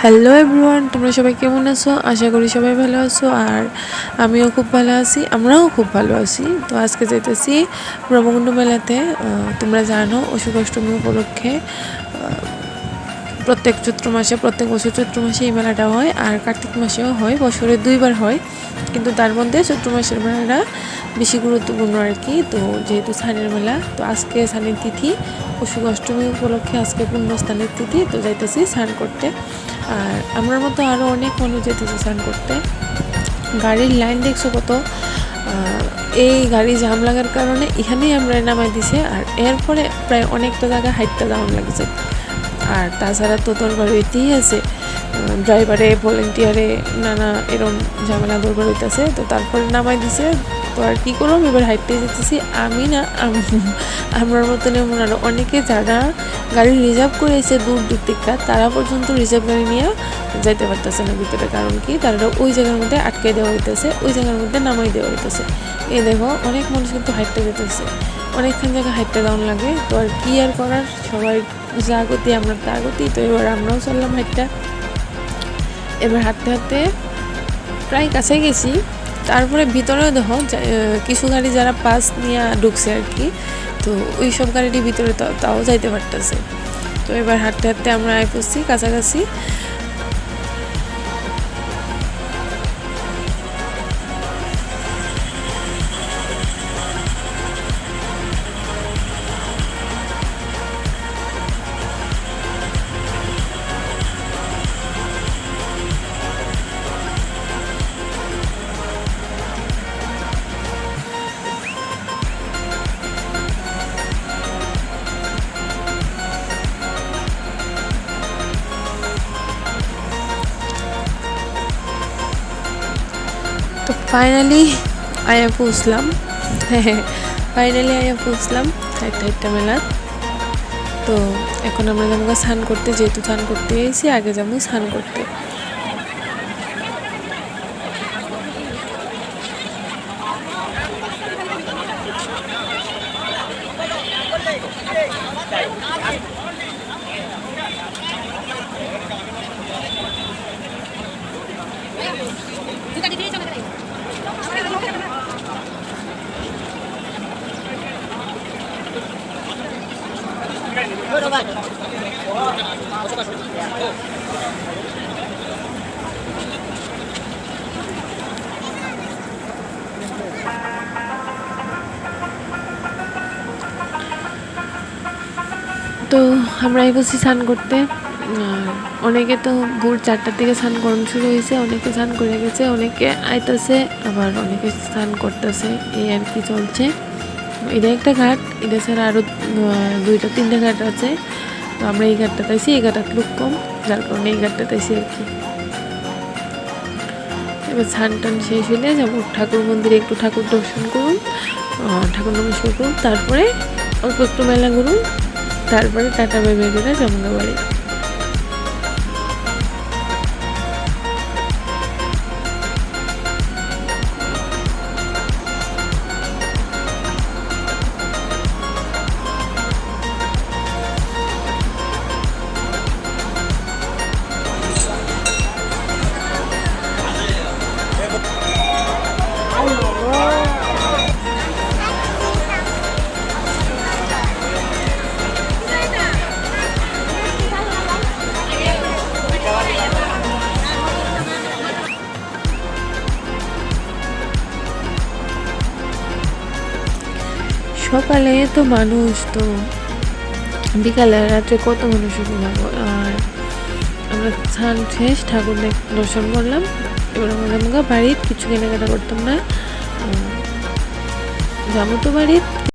Hello everyone, তোমরা সবাই কেমন আছো? আশা করি সবাই ভালো আছো। আর আমিও খুব ভালো আছি, আমরাও খুব ভালো আছি। তো আজকে যেতেছি ব্রহ্মকুণ্ড মেলাতে। তোমরা জানো অশুভ অষ্টমী উপলক্ষে প্রত্যেক বছর চৈত্র মাসে এই মেলাটা হয়, আর কার্তিক মাসেও হয়, বছরে 2বার হয়। কিন্তু তার মধ্যে চৈত্র মাসের মেলাটা বেশি গুরুত্বপূর্ণ আর কি। তো যেহেতু স্নানের মেলা, তো আজকে স্নানের তিথি, অশুভ অষ্টমী উপলক্ষে আজকে পুণ্যস্থানের তিথি, তো যাইতেছি স্নান করতে। আর আমার মতো আরও অনেক মানুষ যেতেছে স্নান করতে। গাড়ির লাইন দেখছো কত! এই গাড়ি জাম লাগার কারণে এখানেই আমরা নামাই দিছে, আর এরপরে প্রায় অনেকটা জায়গা হাইটটা যাওয়ান লাগছে। আর তাছাড়া তো দরবার হইতেই আছে, ড্রাইভারে ভলেন্টিয়ারে নানা এরম ঝামেলা দরবার হইতেছে। তো তারপরে নামাই দিছে, তো আর কী করলাম, এবার হাইটে যেতেছি। আমি না, আমার মতন এমন আরও অনেকে যারা গাড়ি রিজার্ভ করেছে দূর থেকে, তারা পর্যন্ত রিজার্ভ গাড়ি নিয়ে যাইতে পারতেছে না ভিতরে। কারণ কি, তারা ওই জায়গার মধ্যে আটকে দেওয়া হইতেছে, ওই জায়গার মধ্যে নামাই দেওয়া হইতেছে। এই দেখো, অনেক মানুষ কিন্তু হাইটটা যেতেছে, অনেকক্ষণ জায়গায় হাইটটা দাউন লাগে। তো আর কি আর করার, সবাই যা গতি আমরা তা গতি। তো এবার আমরাও চললাম হাইটটা। এবার হাঁটতে হাঁটতে প্রায় কাছে গেছি। তারপরে ভিতরেও দেখো কিছু গাড়ি যারা পাস নিয়ে ঢুকছে আর কি, তো ওই সব গাড়িটি ভিতরে তাও যাইতে পারতেছে। তো এবার হাঁটতে হাঁটতে আমরা আয় পড়ছি কাছাকাছি। তো ফাইনালি আয়া পৌঁছলাম। ফাইনালি আয়া পৌঁছলাম হাইটটা মেলা। তো এখন আমরা যাবো স্নান করতে, যেহেতু স্নান করতে গেছি, আগে যাবো স্নান করতে। তো আমরা বসি স্নান করতে। অনেকে তো ভোর 4টার দিকে স্নান করানো শুরু হয়েছে, অনেকে স্নান করে গেছে, অনেকে আইতাছে, আবার অনেকে স্নান করতেছে, এই আর কি চলছে। এটা একটা ঘাট, এটা ছাড়া আরও 2-3টে ঘাট আছে। তো আমরা এই ঘাটটা তাইছি, এই ঘাটটা লোক কম, যার কারণে এই ঘাটটা তাইছি আর কি। এবার স্নান টান শেষ হলে যাবো ঠাকুর মন্দিরে, একটু ঠাকুর দর্শন করুন, ঠাকুর নমস্কার করুন, তারপরে অল্প একটু মেলা করুন, তারপরে টাটা বাই বাই করে যাবো বাড়ি। সকালে তো মানুষ, তো বিকালে রাত্রে কত মানুষ যাবো। আর আমরা স্নান শেষ, ঠাকুর দর্শন করলাম। এবার আমরা বাড়ির কিছু কেনাকাটা করতাম না, যাবো তো বাড়ির।